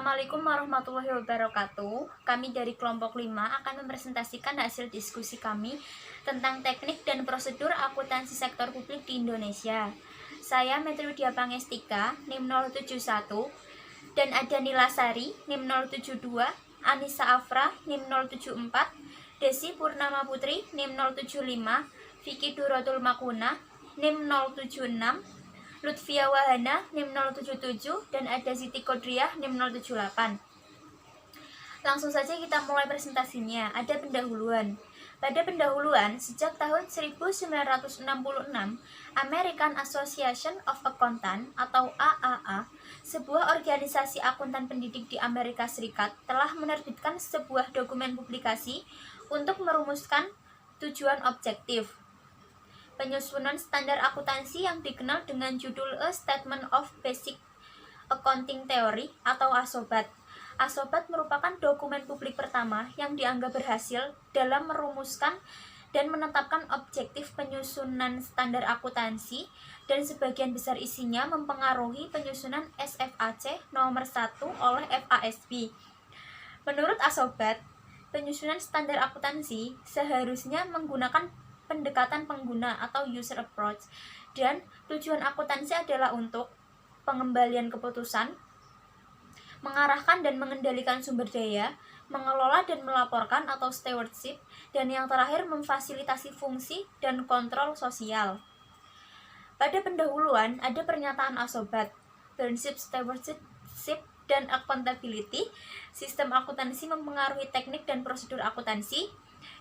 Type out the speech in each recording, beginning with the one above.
Assalamualaikum warahmatullahi wabarakatuh. Kami dari kelompok 5 akan mempresentasikan hasil diskusi kami tentang teknik dan prosedur akuntansi sektor publik di Indonesia. Saya Metriudia Pangestika, NIM 071, dan ada Nila Sari, NIM 072, Anissa Afra, NIM 074, Desi Purnama Putri, NIM 075, Vicky Duratul Makuna, NIM 076, Lutfia Wahana, NIM 077, dan ada Siti Kodriah, NIM 078. Langsung saja kita mulai presentasinya. Ada pendahuluan. Pada pendahuluan, sejak tahun 1966, American Association of Accountants atau AAA, sebuah organisasi akuntan pendidik di Amerika Serikat, telah menerbitkan sebuah dokumen publikasi untuk merumuskan tujuan objektif penyusunan standar akuntansi yang dikenal dengan judul A Statement of Basic Accounting Theory atau ASOBAT. ASOBAT merupakan dokumen publik pertama yang dianggap berhasil dalam merumuskan dan menetapkan objektif penyusunan standar akuntansi, dan sebagian besar isinya mempengaruhi penyusunan SFAC nomor 1 oleh FASB. Menurut ASOBAT, penyusunan standar akuntansi seharusnya menggunakan pendekatan pengguna atau user approach, dan tujuan akuntansi adalah untuk pengembalian keputusan, mengarahkan dan mengendalikan sumber daya, mengelola dan melaporkan atau stewardship, dan yang terakhir memfasilitasi fungsi dan kontrol sosial. Pada pendahuluan ada pernyataan ASOBAT, prinsip stewardship dan accountability, sistem akuntansi mempengaruhi teknik dan prosedur akuntansi,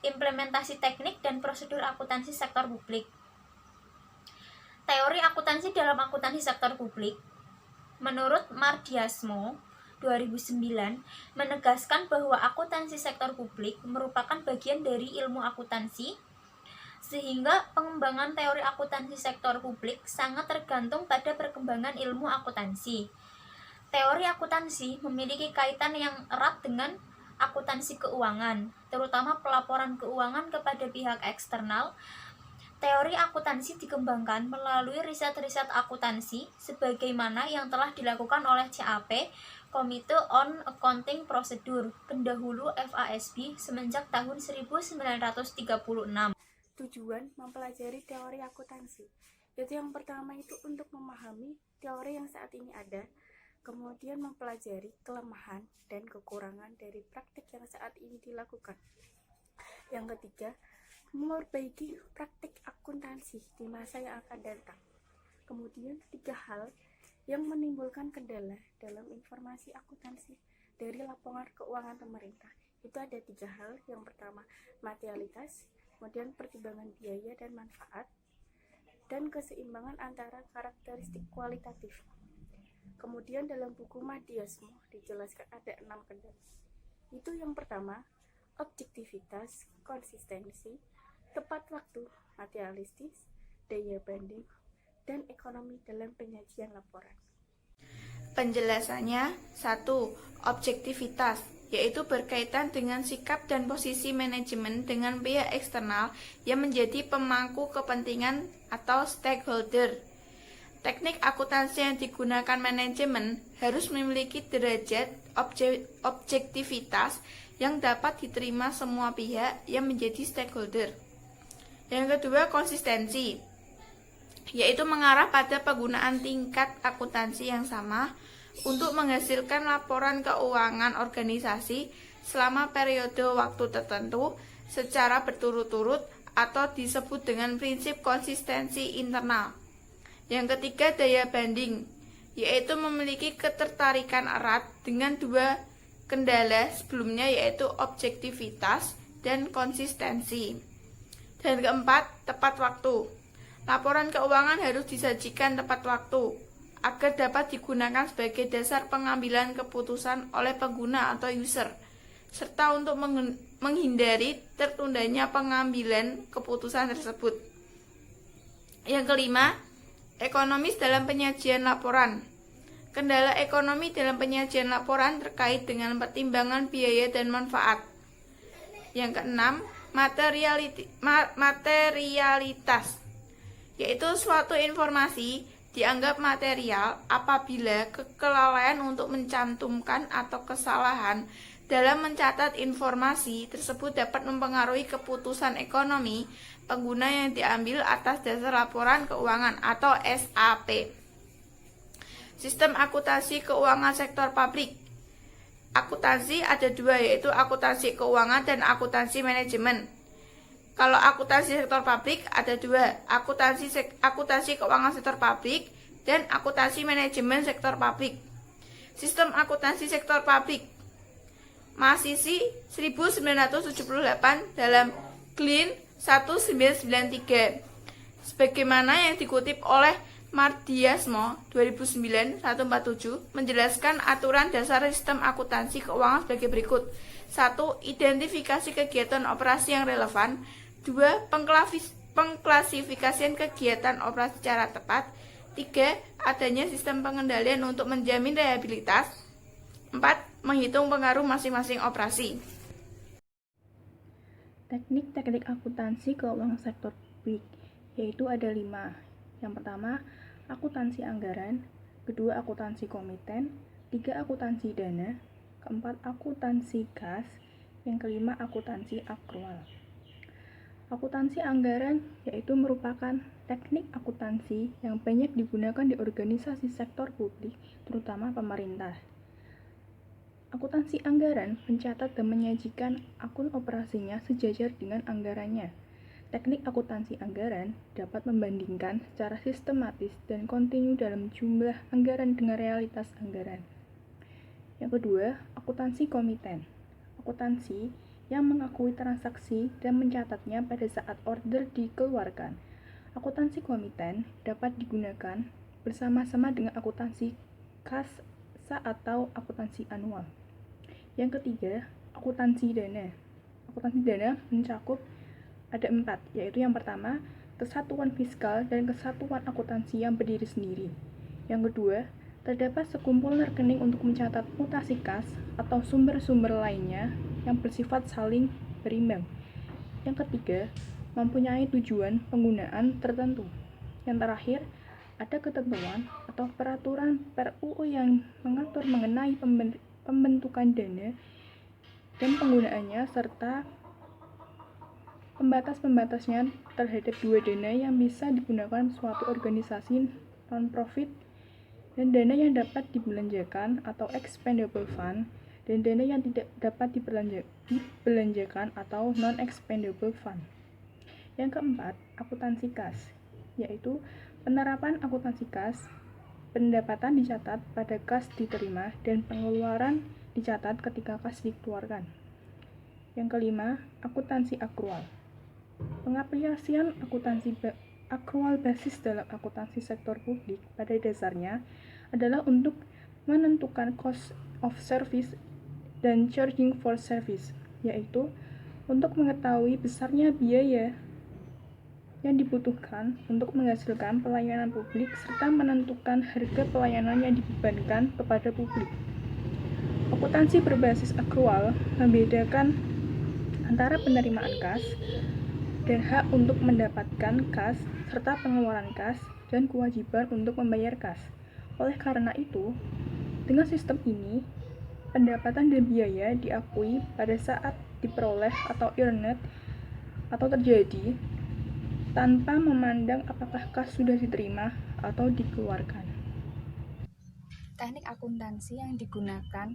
implementasi teknik dan prosedur akuntansi sektor publik. Teori akuntansi dalam akuntansi sektor publik, menurut Mardiasmo 2009, menegaskan bahwa akuntansi sektor publik merupakan bagian dari ilmu akuntansi, sehingga pengembangan teori akuntansi sektor publik sangat tergantung pada perkembangan ilmu akuntansi. Teori akuntansi memiliki kaitan yang erat dengan akuntansi keuangan, terutama pelaporan keuangan kepada pihak eksternal. Teori akuntansi dikembangkan melalui riset-riset akuntansi sebagaimana yang telah dilakukan oleh CAP, Komite on Accounting Procedure, pendahulu FASB semenjak tahun 1936. Tujuan mempelajari teori akuntansi, yaitu yang pertama itu untuk memahami teori yang saat ini ada, kemudian mempelajari kelemahan dan kekurangan dari praktik yang saat ini dilakukan. Yang ketiga, memperbaiki praktik akuntansi di masa yang akan datang. Kemudian, 3 hal yang menimbulkan kendala dalam informasi akuntansi dari laporan keuangan pemerintah. Itu ada 3 hal. Yang pertama, materialitas, kemudian pertimbangan biaya dan manfaat, dan keseimbangan antara karakteristik kualitatif. Kemudian dalam buku Mardiasmo dijelaskan ada 6 kendala. Itu yang pertama, objektivitas, konsistensi, tepat waktu, materialistis, daya banding, dan ekonomi dalam penyajian laporan. Penjelasannya, 1. Objektivitas, yaitu berkaitan dengan sikap dan posisi manajemen dengan pihak eksternal yang menjadi pemangku kepentingan atau stakeholder. Teknik akuntansi yang digunakan manajemen harus memiliki derajat objektivitas yang dapat diterima semua pihak yang menjadi stakeholder. Yang kedua, konsistensi, yaitu mengarah pada penggunaan tingkat akuntansi yang sama untuk menghasilkan laporan keuangan organisasi selama periode waktu tertentu secara berturut-turut atau disebut dengan prinsip konsistensi internal. Yang ketiga, daya banding, yaitu memiliki ketertarikan erat dengan 2 kendala sebelumnya, yaitu objektivitas dan konsistensi. Dan keempat, tepat waktu. Laporan keuangan harus disajikan tepat waktu agar dapat digunakan sebagai dasar pengambilan keputusan oleh pengguna atau user, serta untuk menghindari tertundanya pengambilan keputusan tersebut. Yang kelima, ekonomis dalam penyajian laporan. Kendala ekonomi dalam penyajian laporan terkait dengan pertimbangan biaya dan manfaat. Yang keenam, materialitas, yaitu suatu informasi dianggap material apabila kelalaian untuk mencantumkan atau kesalahan dalam mencatat informasi tersebut dapat mempengaruhi keputusan ekonomi pengguna yang diambil atas dasar laporan keuangan atau SAP. Sistem akuntansi keuangan sektor publik. Akuntansi ada dua, yaitu akuntansi keuangan dan akuntansi manajemen. Kalau akuntansi sektor publik ada dua, akuntansi keuangan sektor publik dan akuntansi manajemen sektor publik. Sistem akuntansi sektor publik. Mahasiswi 1978 dalam Glynn 1993. Sebagaimana yang dikutip oleh Mardiasmo 2009-147 menjelaskan aturan dasar sistem akuntansi keuangan sebagai berikut. 1. Identifikasi kegiatan operasi yang relevan. 2. Pengklasifikasian kegiatan operasi secara tepat. 3. Adanya sistem pengendalian untuk menjamin reliabilitas. 4. Menghitung pengaruh masing-masing operasi. Teknik-teknik akuntansi keuangan sektor publik, yaitu ada 5. Yang pertama, akuntansi anggaran. Kedua, akuntansi komiten. 3. Akuntansi dana. Keempat, akuntansi kas. Yang kelima, akuntansi akrual. Akuntansi anggaran yaitu merupakan teknik akuntansi yang banyak digunakan di organisasi sektor publik, terutama pemerintah. Akuntansi anggaran mencatat dan menyajikan akun operasinya sejajar dengan anggarannya. Teknik akuntansi anggaran dapat membandingkan secara sistematis dan kontinu dalam jumlah anggaran dengan realitas anggaran. Yang kedua, akuntansi komiten. Akuntansi yang mengakui transaksi dan mencatatnya pada saat order dikeluarkan. Akuntansi komiten dapat digunakan bersama-sama dengan akuntansi kas atau akuntansi anual. Yang ketiga, akuntansi dana. Akuntansi dana mencakup ada 4, yaitu yang pertama, kesatuan fiskal dan kesatuan akuntansi yang berdiri sendiri. Yang kedua, terdapat sekumpul rekening untuk mencatat mutasi kas atau sumber-sumber lainnya yang bersifat saling berimbang. Yang ketiga, mempunyai tujuan penggunaan tertentu. Yang terakhir, ada ketentuan atau peraturan PRUU yang mengatur mengenai pembentukan dana dan penggunaannya serta pembatas-pembatasnya terhadap dua dana yang bisa digunakan suatu organisasi non-profit dan dana yang dapat dibelanjakan atau expendable fund dan dana yang tidak dapat dibelanjakan atau non-expendable fund. Yang keempat, akuntansi kas, yaitu penerapan akuntansi kas, pendapatan dicatat pada kas diterima dan pengeluaran dicatat ketika kas dikeluarkan. Yang kelima, akuntansi akrual. Pengaplikasian akuntansi akrual basis dalam akuntansi sektor publik pada dasarnya adalah untuk menentukan cost of service dan charging for service, yaitu untuk mengetahui besarnya biaya yang dibutuhkan untuk menghasilkan pelayanan publik serta menentukan harga pelayanan yang dibebankan kepada publik. Akuntansi berbasis akrual membedakan antara penerimaan kas dan hak untuk mendapatkan kas serta pengeluaran kas dan kewajiban untuk membayar kas. Oleh karena itu, dengan sistem ini, pendapatan dan biaya diakui pada saat diperoleh atau earned atau terjadi tanpa memandang apakah kas sudah diterima atau dikeluarkan. Teknik akuntansi yang digunakan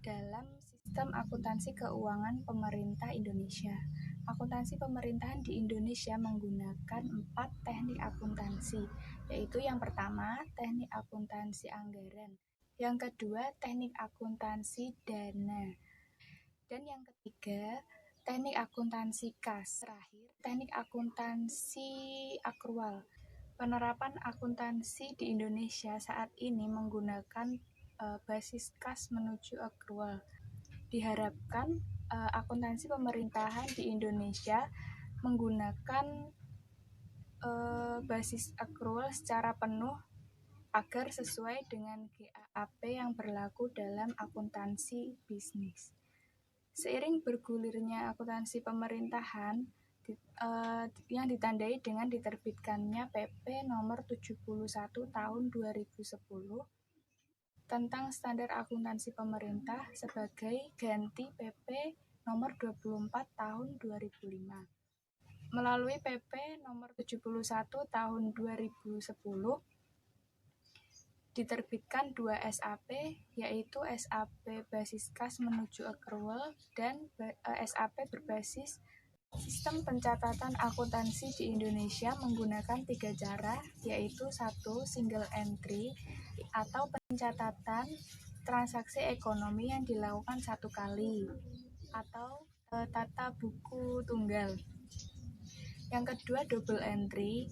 dalam sistem akuntansi keuangan pemerintah Indonesia. Akuntansi pemerintahan di Indonesia menggunakan 4 teknik akuntansi, yaitu yang pertama, teknik akuntansi anggaran. Yang kedua, teknik akuntansi dana. Dan yang ketiga, teknik akuntansi kas. Terakhir, teknik akuntansi akrual. Penerapan akuntansi di Indonesia saat ini menggunakan basis kas menuju akrual. Diharapkan akuntansi pemerintahan di Indonesia menggunakan basis akrual secara penuh agar sesuai dengan GAAP yang berlaku dalam akuntansi bisnis. Seiring bergulirnya akuntansi pemerintahan, yang ditandai dengan diterbitkannya PP nomor 71 tahun 2010 tentang standar akuntansi pemerintah sebagai ganti PP nomor 24 tahun 2005. Melalui PP nomor 71 tahun 2010 diterbitkan 2 SAP, yaitu SAP basis kas menuju accrual dan SAP berbasis sistem pencatatan akuntansi di Indonesia menggunakan 3 cara, yaitu 1. Single entry atau pencatatan transaksi ekonomi yang dilakukan 1 kali, atau tata buku tunggal. Yang kedua, double entry,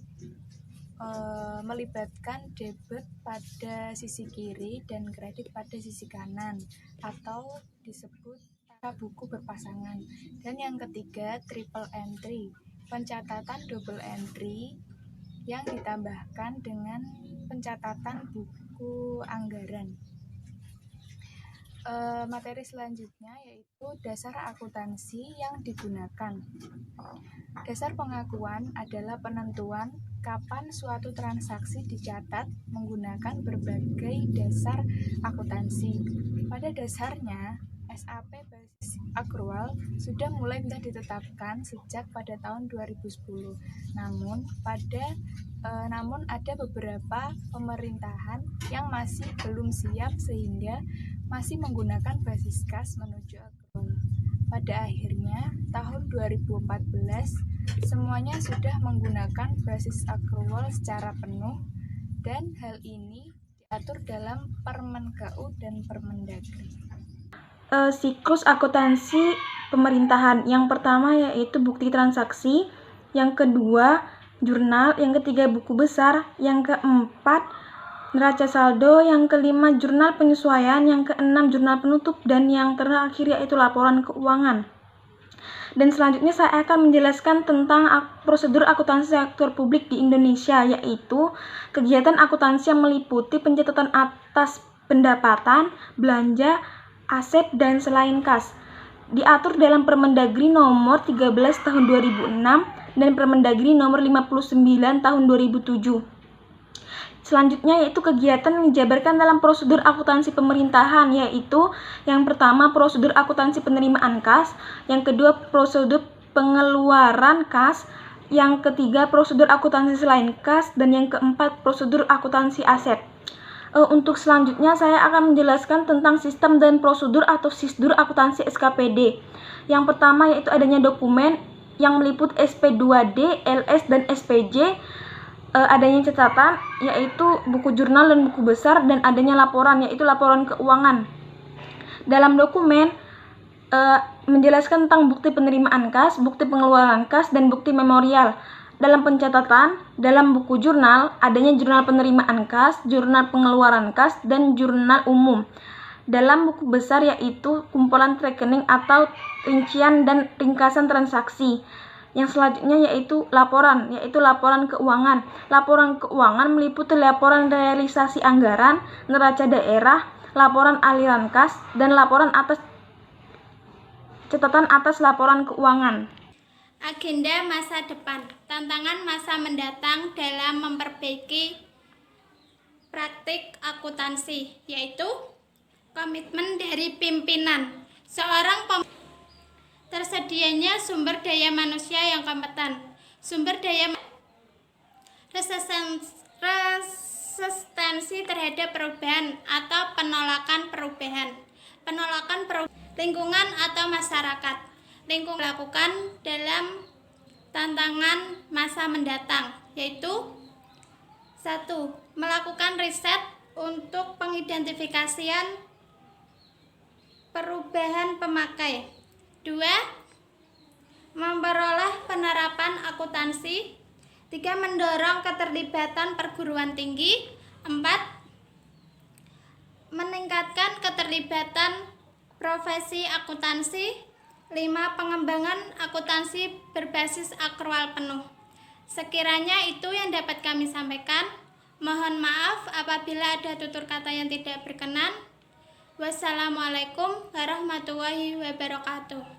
melibatkan debit pada sisi kiri dan kredit pada sisi kanan, atau disebut tata buku berpasangan. Dan yang ketiga, triple entry, pencatatan double entry yang ditambahkan dengan pencatatan buku anggaran. Materi selanjutnya yaitu dasar akuntansi yang digunakan. Dasar pengakuan adalah penentuan kapan suatu transaksi dicatat menggunakan berbagai dasar akuntansi. Pada dasarnya, SAP basis accrual sudah mulai bisa ditetapkan sejak pada tahun 2010. Namun ada beberapa pemerintahan yang masih belum siap sehingga masih menggunakan basis kas menuju accrual. Pada akhirnya, tahun 2014, semuanya sudah menggunakan basis accrual secara penuh, dan hal ini diatur dalam Permen KU dan Permendagri. Siklus akuntansi pemerintahan. Yang pertama yaitu bukti transaksi, yang kedua jurnal, yang ketiga buku besar, yang keempat neraca saldo, yang kelima jurnal penyesuaian, yang keenam jurnal penutup, dan yang terakhir yaitu laporan keuangan. Dan selanjutnya saya akan menjelaskan tentang prosedur akuntansi sektor publik di Indonesia, yaitu kegiatan akuntansi yang meliputi pencatatan atas pendapatan, belanja, aset, dan selain kas. Diatur dalam Permendagri nomor 13 tahun 2006 dan Permendagri nomor 59 tahun 2007. Selanjutnya yaitu kegiatan yang dijabarkan dalam prosedur akuntansi pemerintahan, yaitu yang pertama prosedur akuntansi penerimaan kas, yang kedua prosedur pengeluaran kas, yang ketiga prosedur akuntansi selain kas, dan yang keempat prosedur akuntansi aset. Untuk selanjutnya saya akan menjelaskan tentang sistem dan prosedur atau sisdur akuntansi SKPD. Yang pertama yaitu adanya dokumen yang meliput SP2D, LS, dan SPJ. Adanya catatan yaitu buku jurnal dan buku besar, dan adanya laporan yaitu laporan keuangan. Dalam dokumen menjelaskan tentang bukti penerimaan kas, bukti pengeluaran kas, dan bukti memorial. Dalam pencatatan, dalam buku jurnal adanya jurnal penerimaan kas, jurnal pengeluaran kas, dan jurnal umum. Dalam buku besar yaitu kumpulan rekening atau rincian dan ringkasan transaksi. Yang selanjutnya yaitu laporan keuangan. Laporan keuangan meliputi laporan realisasi anggaran, neraca daerah, laporan aliran kas, dan laporan atas catatan atas laporan keuangan. Agenda masa depan, tantangan masa mendatang dalam memperbaiki praktik akuntansi, yaitu komitmen dari pimpinan, tersedianya sumber daya manusia yang kompeten, sumber daya resistensi terhadap perubahan atau penolakan perubahan, lingkungan atau masyarakat, dilakukan dalam tantangan masa mendatang, yaitu 1. Melakukan riset untuk pengidentifikasian perubahan pemakai. 2. Memperoleh penerapan akuntansi. 3. Mendorong keterlibatan perguruan tinggi. 4. Meningkatkan keterlibatan profesi akuntansi. 5. Pengembangan akuntansi berbasis akrual penuh. Sekiranya itu yang dapat kami sampaikan. Mohon maaf apabila ada tutur kata yang tidak berkenan. Wassalamualaikum warahmatullahi wabarakatuh.